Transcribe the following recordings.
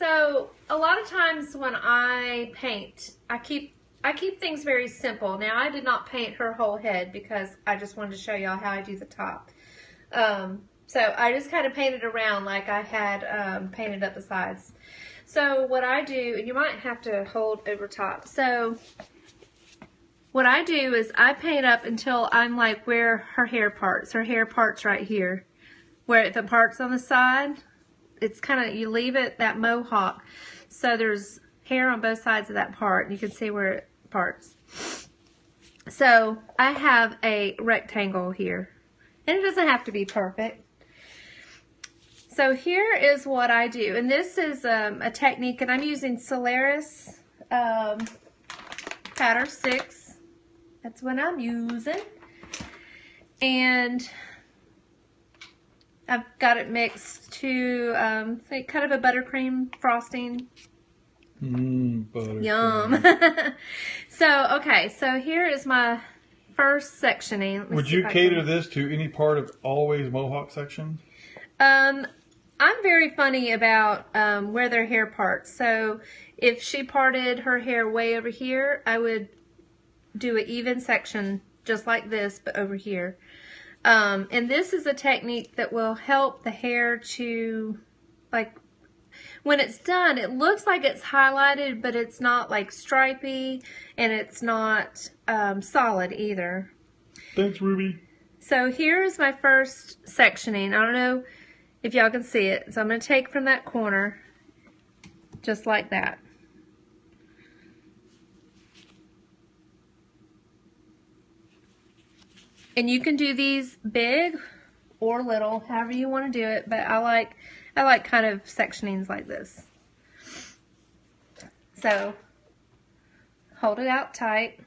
So a lot of times when I paint, I keep things very simple. Now I did not paint her whole head because I just wanted to show y'all how I do the top. So I just kind of painted around like I had painted up the sides. So what I do, and you might have to hold over top. So what I do is I paint up until I'm like where her hair parts. Her hair parts right here. Where if it parts on the side, it's kind of, you leave it that mohawk. So there's hair on both sides of that part. You can see where it parts. So I have a rectangle here. And it doesn't have to be perfect. So here is what I do. And this is a technique, and I'm using Solaris Powder 6. That's what I'm using. And I've got it mixed to kind of a buttercream frosting. Buttercream. Yum. So, okay, so here is my first sectioning. Would you cater this to any part of Always Mohawk section? I'm very funny about where their hair parts. So if she parted her hair way over here, I would do an even section just like this, but over here. And this is a technique that will help the hair to, like, when it's done, it looks like it's highlighted, but it's not like stripy, and it's not solid either. Thanks, Ruby. So here's my first sectioning. I don't know if y'all can see it. So I'm going to take from that corner, just like that. And you can do these big or little, however you want to do it, but I like kind of sectionings like this. So hold it out tight.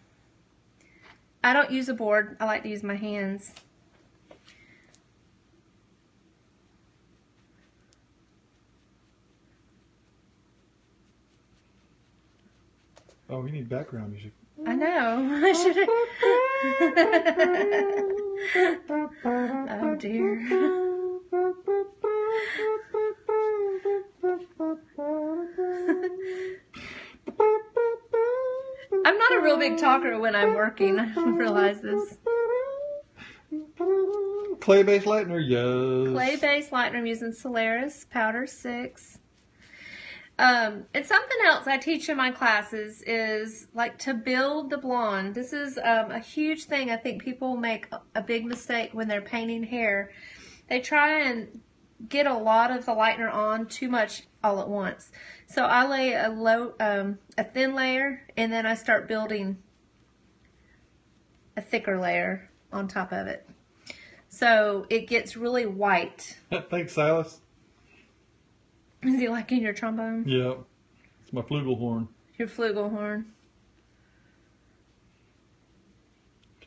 I don't use a board. I like to use my hands. Oh, we need background music. I know. I should have. Oh dear. I'm not a real big talker when I'm working. I realize this. Clay-based lightener, yes. Clay-based lightener. I'm using Solaris Powder 6. And something else I teach in my classes is like to build the blonde. This is a huge thing. I think people make a big mistake when they're painting hair. They try and get a lot of the lightener on too much all at once. So I lay a thin layer, and then I start building a thicker layer on top of it. So it gets really white. Thanks, Silas. Is he liking your trombone? Yeah. It's my flugelhorn. Your flugelhorn.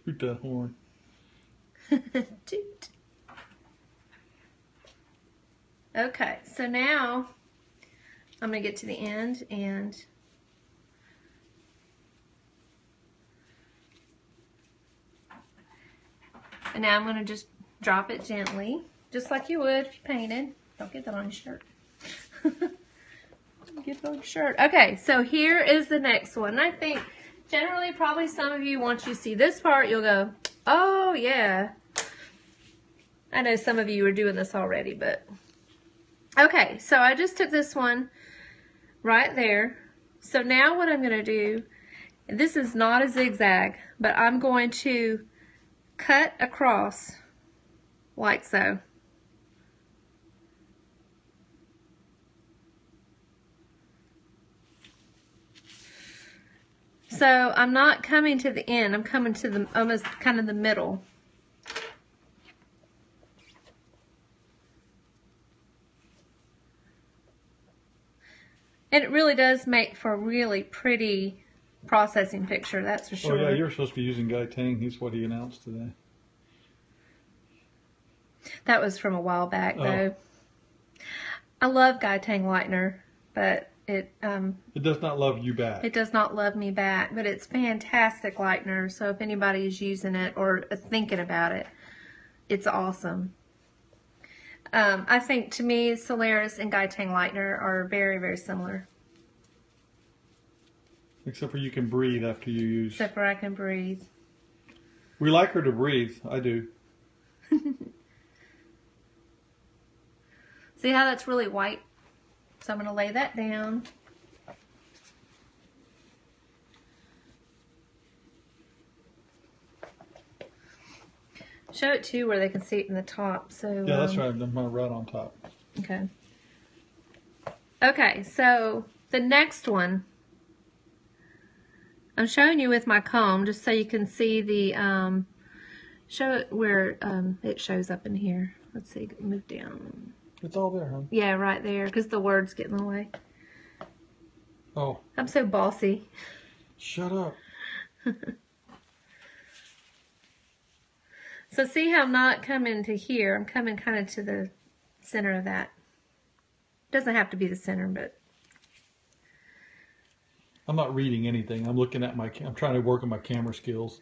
Toot that horn. Toot. Okay, so now I'm going to get to the end and now I'm going to just drop it gently, just like you would if you painted. Don't get that on your shirt. Get it on your shirt. Okay, so here is the next one. I think generally probably some of you, once you see this part, you'll go, oh yeah. I know some of you are doing this already, but okay, so I just took this one right there. So now what I'm going to do, this is not a zigzag, but I'm going to cut across like so. So I'm not coming to the end, I'm coming to the almost kind of the middle. And it really does make for a really pretty processing picture, that's for sure. Oh yeah, you're supposed to be using Guy Tang. He's what he announced today. That was from a while back though. I love Guy Tang lightener, but it does not love you back. It does not love me back, but it's fantastic lightener. So if anybody is using it or thinking about it, it's awesome. I think to me, Solaris and Gaitang Lightener are very, very similar. Except for you can breathe after you use. Except for I can breathe. We like her to breathe. I do. See how that's really white? So I'm going to lay that down. Show it too where they can see it in the top. So yeah, that's right. I'm right on top. Okay. Okay, so the next one, I'm showing you with my comb just so you can see the, show it where it shows up in here. Let's see, move down. It's all there, huh? Yeah, right there, because the words get in the way. Oh. I'm so bossy. Shut up. So see how I'm not coming to here. I'm coming kind of to the center of that. Doesn't have to be the center, but... I'm not reading anything. I'm looking at I'm trying to work on my camera skills.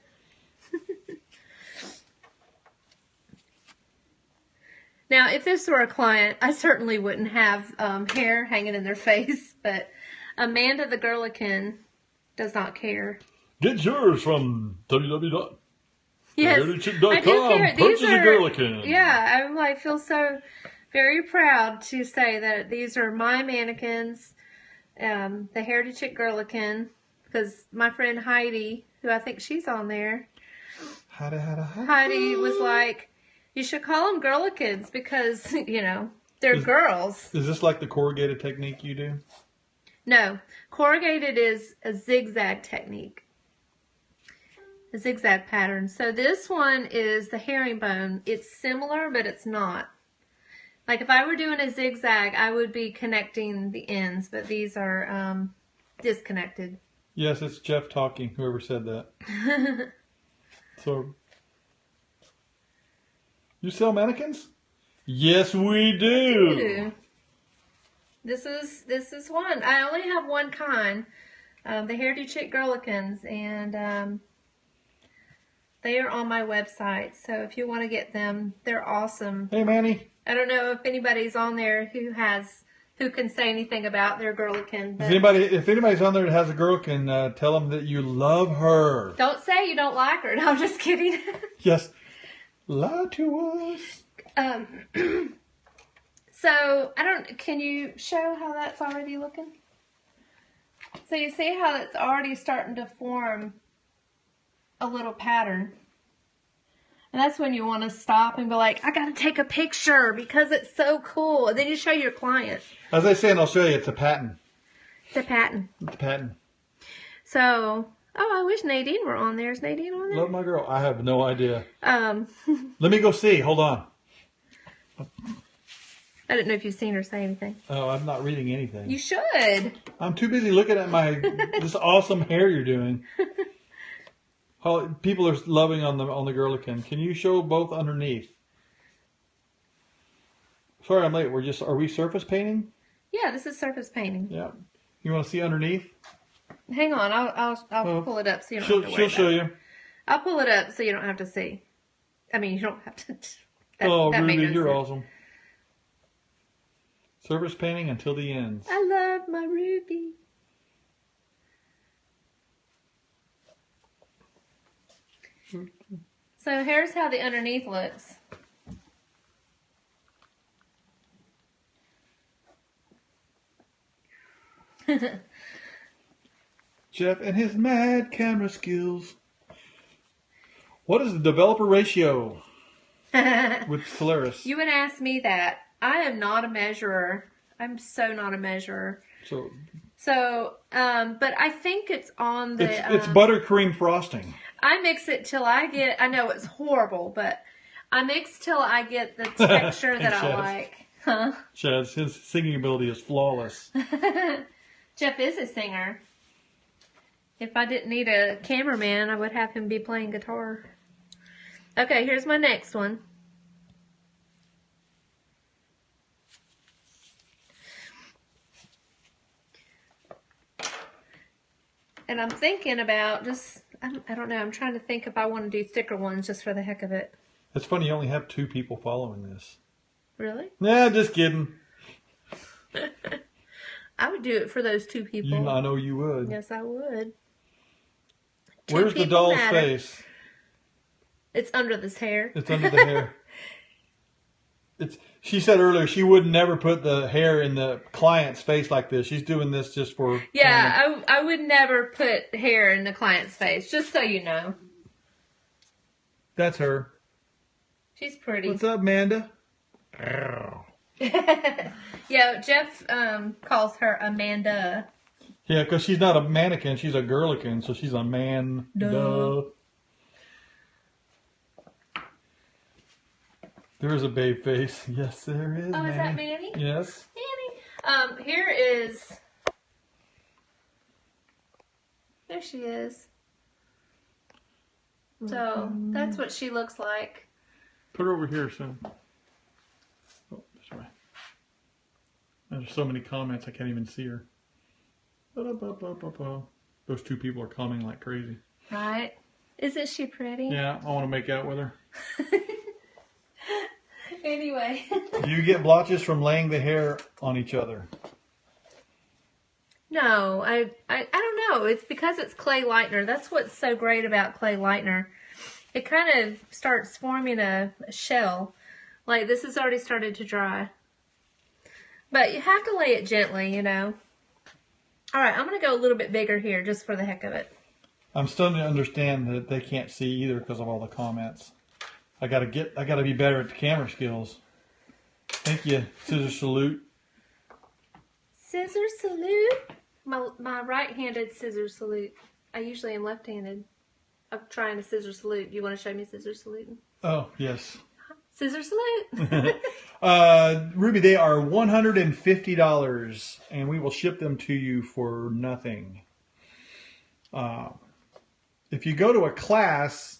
Now, if this were a client, I certainly wouldn't have hair hanging in their face, but Amanda the Girlican does not care. Get yours from www. Yes, hilighted.com. I do care. Purchase a Girlican. Yeah, I feel so very proud to say that these are my mannequins, the Heritage Chick Girlican, because my friend Heidi, who I think she's on there, Heidi was like, you should call them Girlikins because, you know, they're girls. Is this like the corrugated technique you do? No, corrugated is a zigzag technique. A zigzag pattern. So this one is the herringbone. It's similar, but it's not. Like if I were doing a zigzag, I would be connecting the ends, but these are disconnected. Yes, it's Jeff talking, whoever said that. So, you sell mannequins? Yes, we do. This is one. I only have one kind, the Heritage Chick Girlikins, and they are on my website. So if you want to get them, they're awesome. Hey, Manny. I don't know if anybody's on there who can say anything about their Girlican. If anybody's on there that has a Girlican, tell them that you love her. Don't say you don't like her. No, I'm just kidding. Yes. Lie to us. So, can you show how that's already looking? So you see how it's already starting to form a little pattern. And that's when you want to stop and be like, I got to take a picture because it's so cool. And then you show your client. As I say in Australia, it's a pattern. It's a pattern. It's a pattern. So, I wish Nadine were on there. Is Nadine on there? Love my girl. I have no idea. Let me go see. Hold on. I didn't know if you've seen her say anything. Oh, I'm not reading anything. You should. I'm too busy looking at this awesome hair you're doing. People are loving on the Girlican. Can you show both underneath? Sorry, I'm late. Are we surface painting? Yeah, this is surface painting. Yeah. You want to see underneath? Hang on, I'll pull it up so you don't have to worry She'll show you. I'll pull it up so you don't have to see. I mean, you don't have to. Ruby, you're awesome. Surface painting until the ends. I love my Ruby. So here's how the underneath looks. Jeff and his mad camera skills. What is the developer ratio with Solaris? You would ask me that. I am not a measurer. I'm so not a measurer. So, but I think it's on the... It's buttercream frosting. I mix it till I get... I know it's horrible, but I mix till I get the texture that I like. Huh? Chaz, his singing ability is flawless. Jeff is a singer. If I didn't need a cameraman, I would have him be playing guitar. Okay, here's my next one. And I'm thinking about I don't know, I'm trying to think if I want to do thicker ones just for the heck of it. It's funny, you only have 2 people following this. Really? Nah, just kidding. I would do it for those two people. I know you would. Yes, I would. Where's the doll's face? It's under this hair. It's under the hair. She said earlier she would never put the hair in the client's face like this. She's doing this just for... Yeah, I would never put hair in the client's face, just so you know. That's her. She's pretty. What's up, Amanda? Yeah, Jeff calls her Amanda. Yeah, because she's not a mannequin. She's a girlican, so she's a man. Duh. There is a babe face. Yes, there is. Oh, Manny. Is that Manny? Yes. Manny. Here is... There she is. So, that's what she looks like. Put her over here, son. Oh, this way. There's so many comments, I can't even see her. Those two people are commenting like crazy. Right? Isn't she pretty? Yeah, I want to make out with her. Anyway. Do you get blotches from laying the hair on each other? No, I don't know. It's because it's clay lightener. That's what's so great about clay lightener. It kind of starts forming a shell. Like this has already started to dry. But you have to lay it gently, you know. Alright, I'm going to go a little bit bigger here just for the heck of it. I'm starting to understand that they can't see either because of all the comments. I gotta be better at the camera skills. Thank you. Scissor salute. Scissor salute? My right-handed scissor salute. I usually am left-handed. I'm trying to scissor salute. You want to show me scissor salute? Oh, yes. Scissor salute. Ruby, they are $150 and we will ship them to you for nothing. If you go to a class,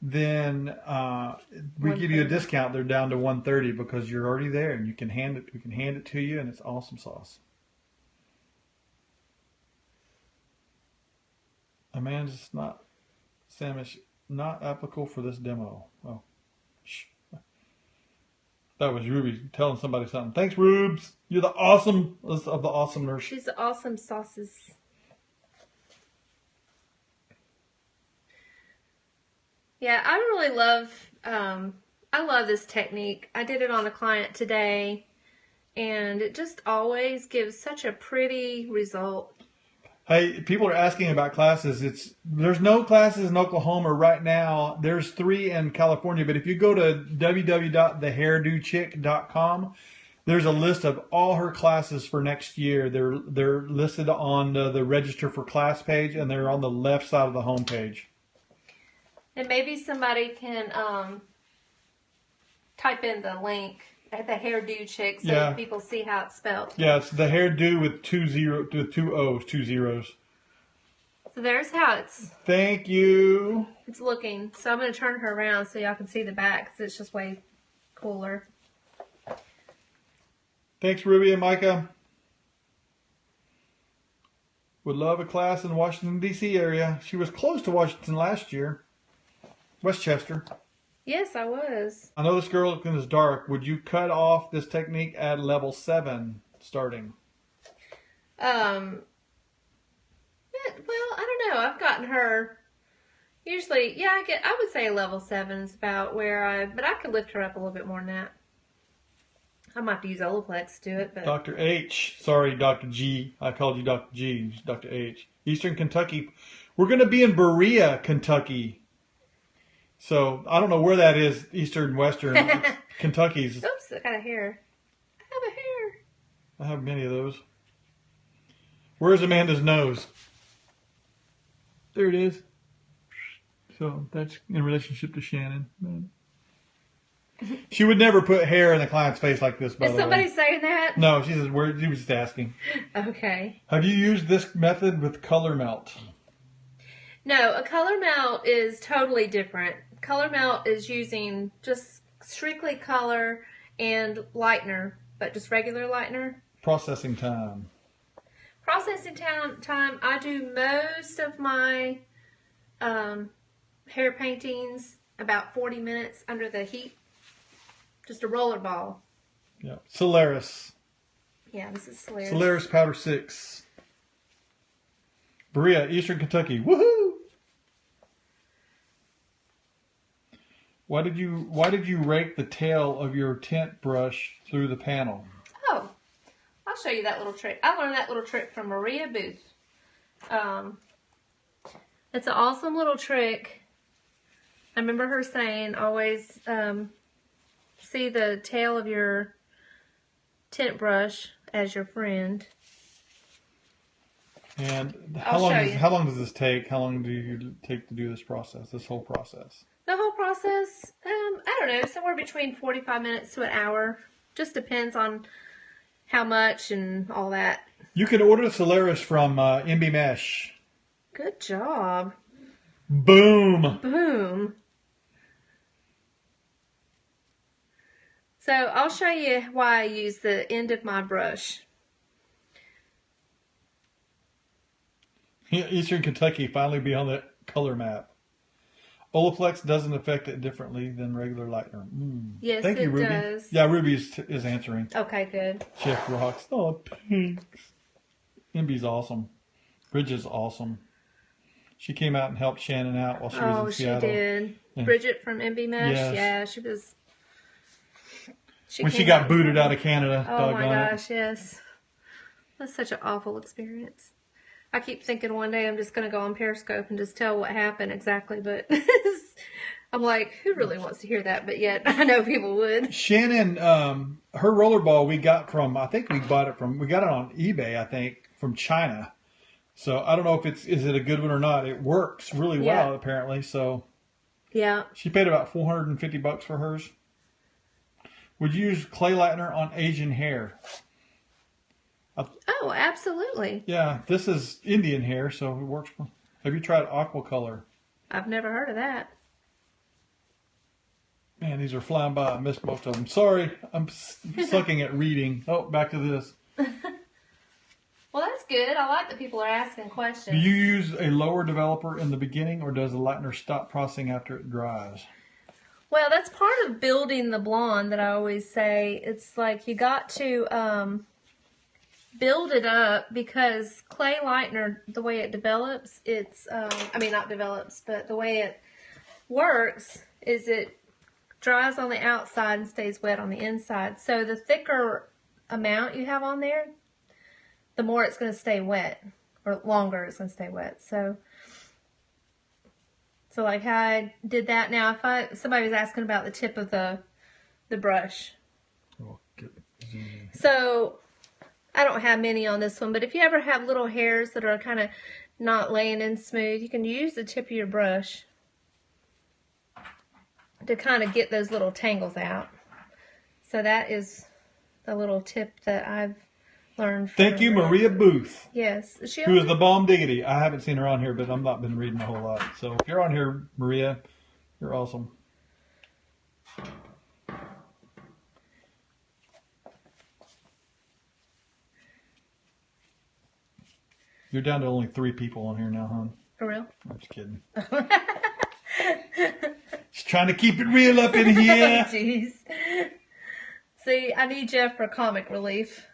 then we give you a discount. They're down to $130 because you're already there and we can hand it to you and it's awesome sauce. Amanda's not Samish, not applicable for this demo. Oh, shh. That was Ruby telling somebody something. Thanks, Rubes. You're the awesome of the awesome nurse. She's the awesome sauces. Yeah, I really love, I love this technique. I did it on a client today, and it just always gives such a pretty result. Hey, people are asking about classes. There's no classes in Oklahoma right now. There's 3 in California, but if you go to www.thehairdochick.com, there's a list of all her classes for next year. They're listed on the register for class page, and they're on the left side of the home page. And maybe somebody can type in the link at the Hairdo Chick so people see how it's spelled. Yeah, it's the Hairdo with 2 O's, 2 zeros. So there's how it's... Thank you. It's looking. So I'm going to turn her around so y'all can see the back because it's just way cooler. Thanks, Ruby and Micah. Would love a class in the Washington, D.C. area. She was close to Washington last year. Westchester. Yes, I was. I know this girl is dark. Would you cut off this technique at level 7 starting? Well, I don't know. I've gotten her usually, I would say level 7 is about where but I could lift her up a little bit more than that. I might have to use Olaplex to do it, but... Dr. H. Sorry, Dr. G. I called you Dr. G. Dr. H. Eastern Kentucky. We're going to be in Berea, Kentucky. So, I don't know where that is, Eastern, Western, Kentucky's. Oops, I got a hair. I have a hair. I have many of those. Where's Amanda's nose? There it is. So, that's in relationship to Shannon. She would never put hair in the client's face like this, by the way. Is somebody saying that? No, she says, she was just asking. Okay. Have you used this method with color melt? No, a color melt is totally different. Color melt is using just strictly color and lightener, but just regular lightener. Processing time. Processing time, I do most of my hair paintings about 40 minutes under the heat. Just a roller ball. Yeah. Solaris. Yeah, this is Solaris. Solaris Powder 6. Berea, Eastern Kentucky. Woohoo! Why did you rake the tail of your tint brush through the panel? Oh, I'll show you that little trick. I learned that little trick from Maria Booth. It's an awesome little trick. I remember her saying, always see the tail of your tint brush as your friend. And how long does this take? How long do you take to do this process, this whole process? The whole process, I don't know, somewhere between 45 minutes to an hour. Just depends on how much and all that. You can order Solaris from MB Mesh. Good job. Boom. Boom. So I'll show you why I use the end of my brush. Eastern Kentucky finally be on the color map. Olaplex doesn't affect it differently than regular lightener. Yes, Thank you, Ruby. does. Yeah, Ruby is answering. Okay, good. Chef rocks. Oh, pinks. MB's awesome. Bridget's awesome. She came out and helped Shannon out while she was in Seattle. Oh, she did. And Bridget from MB Mesh. Yes. Yeah, she was. When she got booted out of Canada. Oh my gosh, yes. That's such an awful experience. I keep thinking one day I'm just going to go on Periscope and just tell what happened exactly, but I'm like, who really wants to hear that? But yet, I know people would. Shannon, her rollerball we got from, I think we got it on eBay, I think, from China. So I don't know if is it a good one or not. It works really well, apparently. So yeah, she paid about $450 for hers. Would you use clay lightener on Asian hair? Oh, absolutely. Yeah, this is Indian hair, so it works. Have you tried aqua color? I've never heard of that. Man, these are flying by. I missed most of them. Sorry, I'm sucking at reading. Oh, back to this. Well, that's good. I like that people are asking questions. Do you use a lower developer in the beginning, or does the lightener stop processing after it dries? Well, that's part of building the blonde that I always say. It's like you got to build it up, because clay lightener, the way it develops, it's, I mean, not develops, but the way it works is it dries on the outside and stays wet on the inside. So the thicker amount you have on there, the more it's going to stay wet, or longer it's going to stay wet. So like how I did that. Now, if somebody was asking about the tip of the brush. So I don't have many on this one, but if you ever have little hairs that are kind of not laying in smooth, you can use the tip of your brush to kind of get those little tangles out. So that is the little tip that I've learned from Thank you, Maria Booth. Yes. Is she who is the bomb diggity. I haven't seen her on here, but I've not been reading a whole lot. So if you're on here, Maria, you're awesome. You're down to only 3 people on here now, hon. For real? I'm just kidding. Just trying to keep it real up in here. Jeez. See, I need Jeff for comic relief.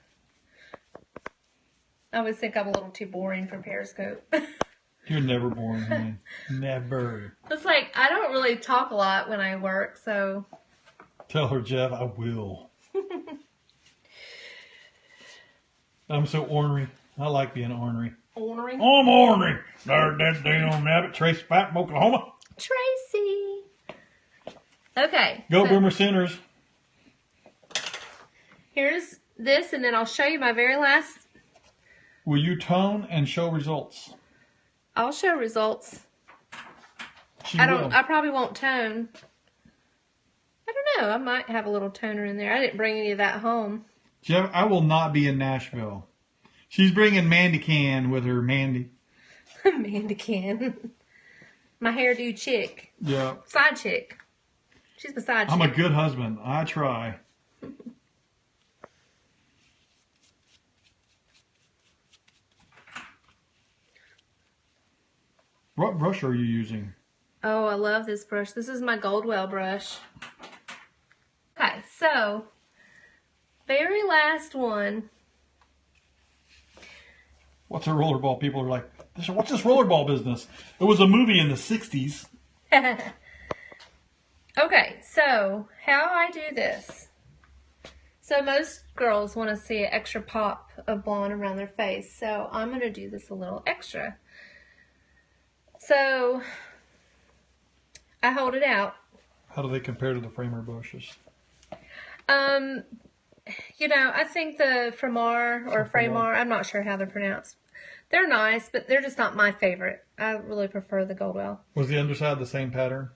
I always think I'm a little too boring for Periscope. You're never boring, honey. Never. It's like, I don't really talk a lot when I work, so. Tell her, Jeff, I will. I'm so ornery. I like being ornery. Ornery? I'm ornery. There's that damn rabbit. Tracy Pat from Oklahoma. Tracy. Okay. Go so Boomer Sinners. Here's this, and then I'll show you my very last. Will you tone and show results? I'll show results. She will. I probably won't tone. I don't know. I might have a little toner in there. I didn't bring any of that home. Jeff, I will not be in Nashville. She's bringing Mandy Can with her. Mandy. Mandy Can. My hairdo chick. Yeah. Side chick. She's the side chick. I'm a good husband. I try. What brush are you using? Oh, I love this brush. This is my Goldwell brush. Okay, so very last one. What's a rollerball? People are like, what's this rollerball business? It was a movie in the 60s. Okay, so how I do this. So most girls want to see an extra pop of blonde around their face. So I'm going to do this a little extra. So I hold it out. How do they compare to the framer brushes? You know, I think the Framar or Framar, I'm not sure how they're pronounced. They're nice, but they're just not my favorite. I really prefer the Goldwell. Was the underside the same pattern?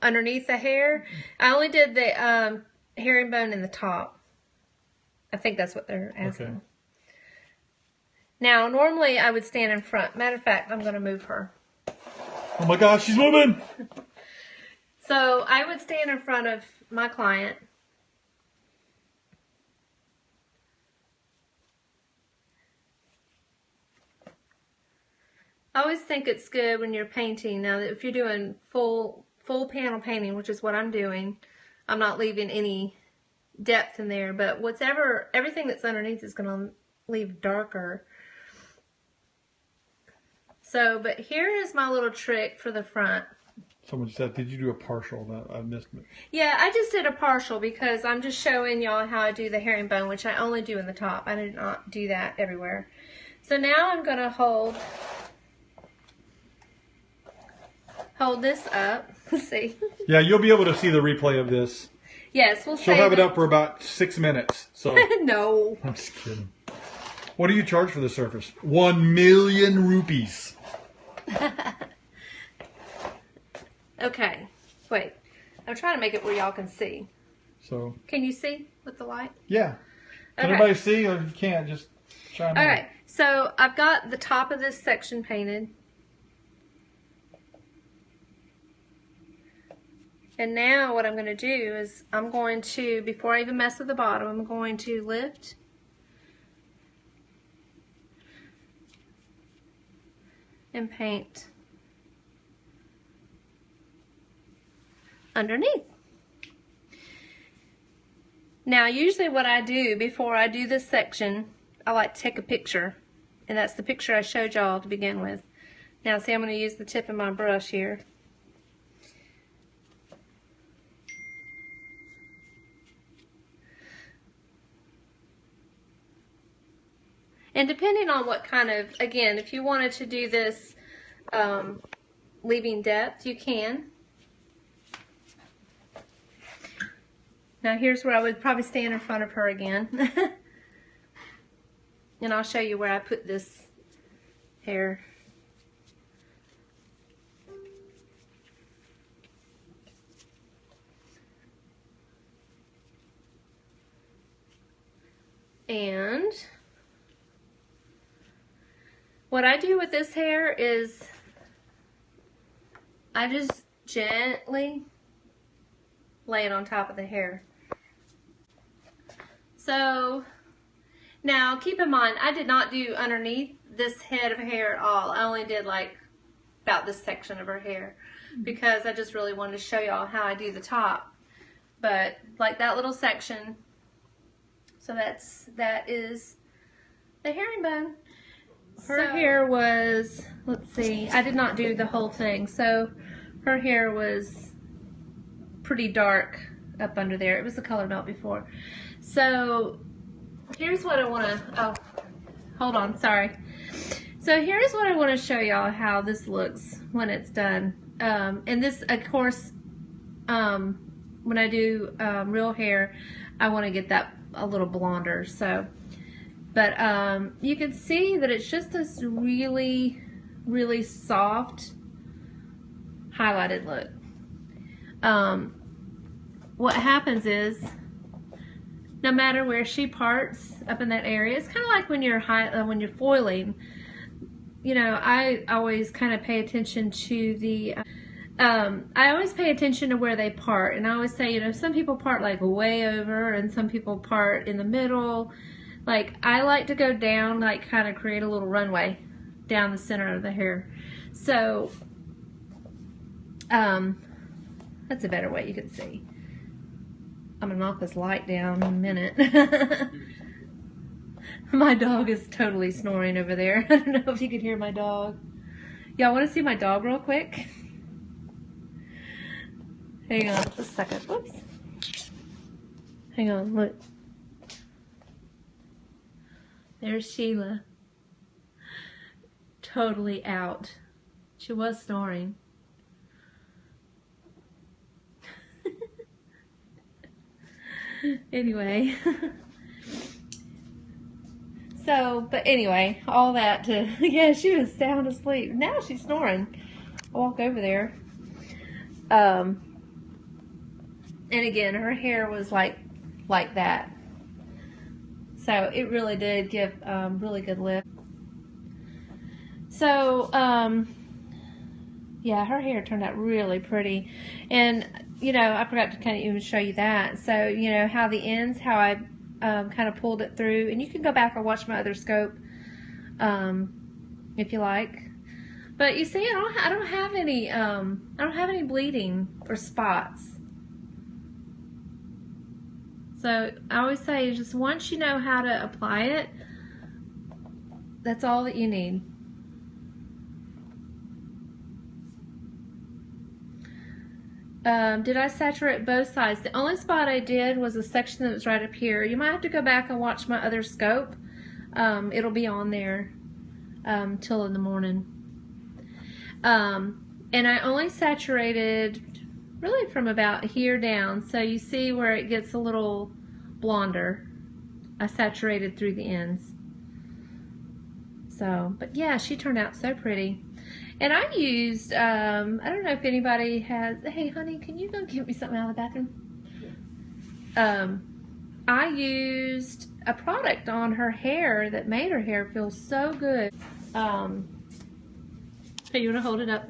Underneath the hair, I only did the herringbone in the top. I think that's what they're asking. Okay. Now, normally I would stand in front. Matter of fact, I'm going to move her. Oh my gosh, she's moving! So I would stand in front of my client. I always think it's good when you're painting. Now, if you're doing full panel painting, which is what I'm doing, I'm not leaving any depth in there, but everything that's underneath is going to leave darker. So, but here is my little trick for the front. Someone said, did you do a partial? That I missed it. Yeah, I just did a partial because I'm just showing y'all how I do the herringbone, which I only do in the top. I did not do that everywhere. So now I'm going to hold this up. See? Yeah, you'll be able to see the replay of this. Yes, we'll She'll save have it up for about 6 minutes. So No. I'm just kidding. What do you charge for the surface? 1 million rupees. Okay. Wait. I'm trying to make it where y'all can see. So. Can you see with the light? Yeah. Can Okay. everybody see, or if you can't, just chime in. All right. So I've got the top of this section painted. And now what I'm going to do is I'm going to, before I even mess with the bottom, I'm going to lift and paint underneath. Now usually what I do before I do this section, I like to take a picture, and that's the picture I showed y'all to begin with. Now see, I'm going to use the tip of my brush here. And depending on what kind of, again, if you wanted to do this leaving depth, you can. Now here's where I would probably stand in front of her again. And I'll show you where I put this hair. And what I do with this hair is I just gently lay it on top of the hair. So now keep in mind, I did not do underneath this head of hair at all. I only did like about this section of her hair because I just really wanted to show y'all how I do the top. But like that little section, so that is the herringbone. Her hair was, let's see, I did not do the whole thing. So her hair was pretty dark up under there. It was the color melt before. So here's what I want to, oh, hold on, sorry. So here's what I want to show y'all how this looks when it's done. And this, of course, when I do real hair, I want to get that a little blonder. So, but you can see that it's just this really, really soft highlighted look. What happens is, no matter where she parts up in that area, it's kind of like when you're foiling. You know, I always kind of pay attention to the. I always pay attention to where they part, and I always say, you know, some people part like way over, and some people part in the middle. Like I like to go down, like kind of create a little runway down the center of the hair. So, that's a better way you can see. I'm gonna knock this light down in a minute. My dog is totally snoring over there. I don't know if you can hear my dog. Y'all want to see my dog real quick? Hang on just a second. Whoops. Hang on, look. There's Sheila. Totally out. She was snoring. Anyway. So, but anyway, all that to, yeah, she was sound asleep. Now she's snoring. I'll walk over there. And again, her hair was like that. So it really did give really good lift. So, yeah, her hair turned out really pretty. And, you know, I forgot to kind of even show you that. So, you know, how the ends, how I kind of pulled it through. And you can go back and watch my other scope if you like. But you see, I don't have any bleeding or spots. So I always say, just once you know how to apply it, that's all that you need. Did I saturate both sides? The only spot I did was a section that was right up here. You might have to go back and watch my other scope. It'll be on there till in the morning. And I only saturated really from about here down. So you see where it gets a little blonder. I saturated through the ends. So, but yeah, she turned out so pretty. And I used, I don't know if anybody has, hey honey, can you go get me something out of the bathroom? I used a product on her hair that made her hair feel so good. Hey, you want to hold it up?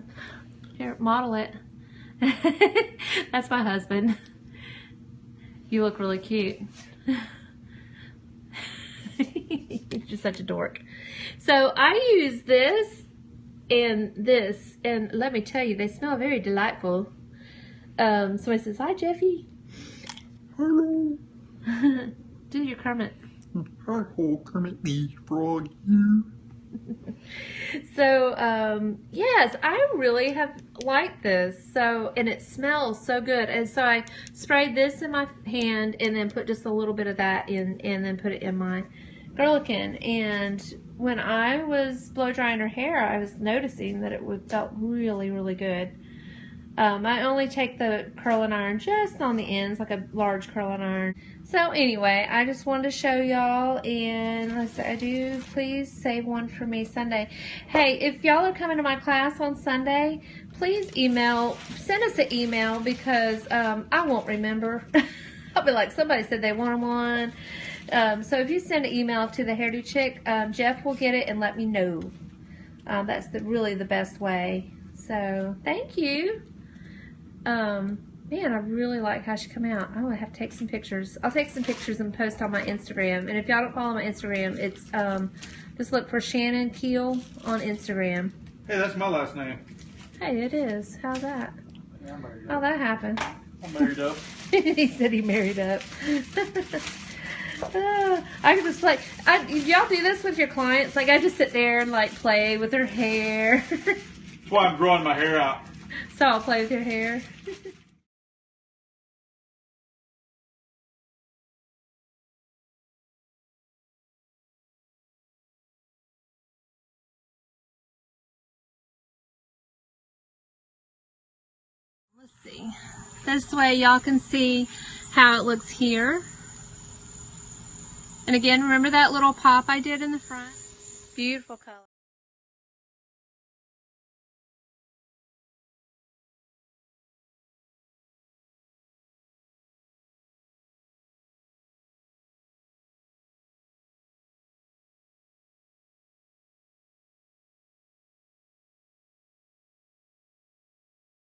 Here, model it. That's my husband. You look really cute. You're just such a dork. So I use this, and let me tell you, they smell very delightful. So he says, hi Jeffy. Hello. Do your Kermit. Hi, Kermit the Frog here. So, yes, I really have liked this. So, and it smells so good. And so I sprayed this in my hand and then put just a little bit of that in and then put it in my Gurlikin. And when I was blow drying her hair, I was noticing that it felt really, really good. I only take the curling iron just on the ends, like a large curling iron. So anyway, I just wanted to show y'all, and let's say I do, please save one for me Sunday. Hey, if y'all are coming to my class on Sunday, please send us an email, because I won't remember. I'll be like, somebody said they wanted one. So if you send an email to the Hairdo Chick, Jeff will get it and let me know. That's really the best way. So thank you. Man, I really like how she come out. I'm gonna have to take some pictures. I'll take some pictures and post on my Instagram. And if y'all don't follow my Instagram, it's just look for Shannon Keel on Instagram. Hey, that's my last name. Hey, it is. How's that? Yeah, I'm married How'd that happen? I'm married up. He said he married up. I can just play. Y'all do this with your clients? Like, I just sit there and like play with their hair. That's why I'm growing my hair out. So I'll play with your hair. Let's see. This way y'all can see how it looks here. And again, remember that little pop I did in the front? Beautiful color.